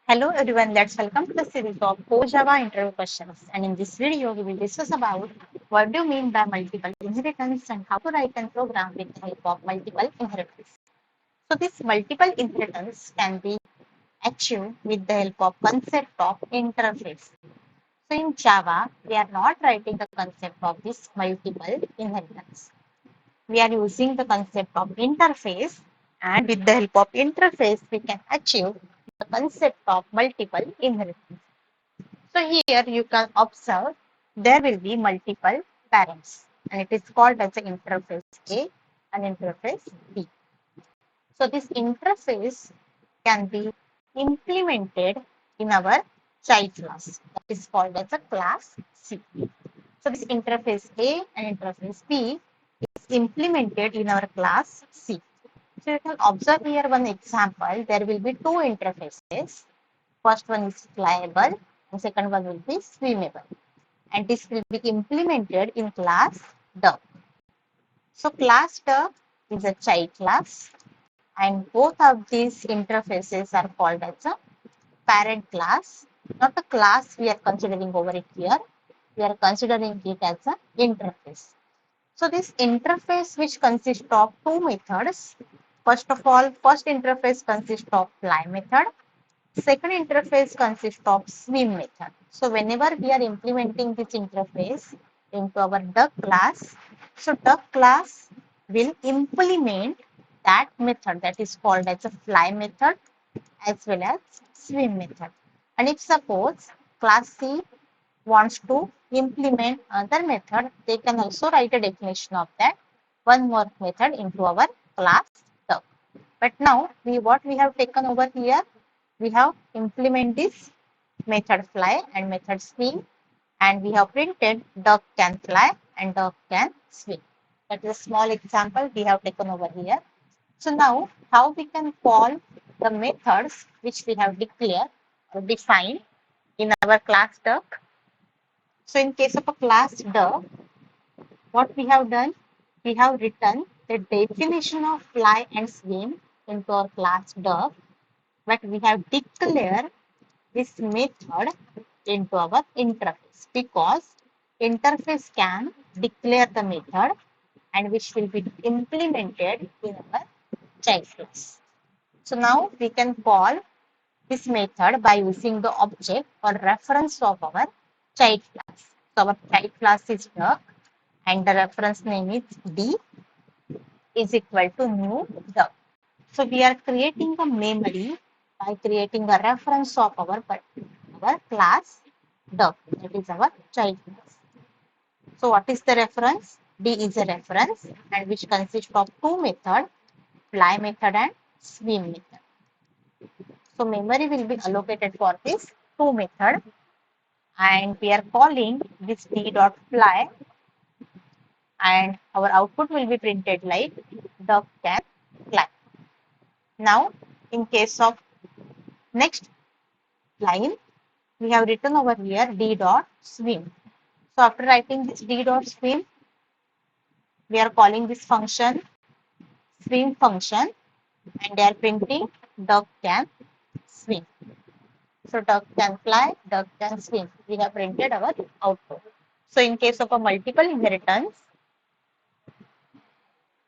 Hello everyone, let's welcome to the series of Core Java interview questions. And in this video, we will discuss about what do you mean by multiple inheritance and how to write a program with the help of multiple inheritance. So this multiple inheritance can be achieved with the help of concept of interface. So in Java, we are not writing the concept of this multiple inheritance. We are using the concept of interface, and with the help of interface, we can achieve the concept of multiple inheritance. So here you can observe there will be multiple parents, and it is called as an interface A and interface B. So this interface can be implemented in our child class, that is called as a class C. So this interface A and interface B is implemented in our class C. So you can observe here one example. There will be two interfaces. First one is flyable and second one will be swimmable. And this will be implemented in class duck. So class duck is a child class, and both of these interfaces are called as a parent class. Not a class we are considering over it here. We are considering it as an interface. So this interface which consists of two methods. First of all, first interface consists of fly method. Second interface consists of swim method. So whenever we are implementing this interface into our duck class, so duck class will implement that method that is called as a fly method as well as swim method. And if suppose class C wants to implement another method, they can also write a definition of that one more method into our class duck. But now what we have taken over here, we have implement this method fly and method swim, and we have printed duck can fly and duck can swim. That is a small example we have taken over here. So now how we can call the methods which we have declared or defined in our class duck. So in case of a class duck, what we have done, we have written the definition of fly and swim into our class duck, but we have declared this method into our interface because interface can declare the method and which will be implemented in our child class. So now we can call this method by using the object or reference of our child class. So our child class is duck and the reference name is D is equal to new duck. So we are creating a memory by creating a reference of our class duck, that is our child class. So what is the reference? D is a reference and which consists of two methods, fly method and swim method. So memory will be allocated for this two method, and we are calling this D dot fly, and our output will be printed like duck can fly. Now in case of next line, we have written over here D dot swim. So after writing this D dot swim, we are calling this function swim function, and they are printing duck can swim. So duck can fly, duck can swim. We have printed our output. So in case of a multiple inheritance,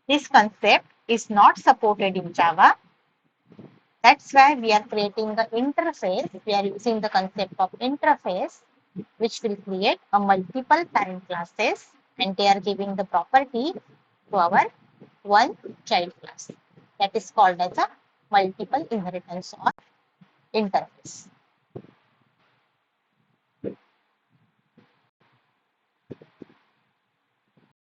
this concept is not supported in Java. That's why we are creating the interface. We are using the concept of interface, which will create a multiple parent classes, and they are giving the property to our one child class. That is called as a multiple inheritance or interface.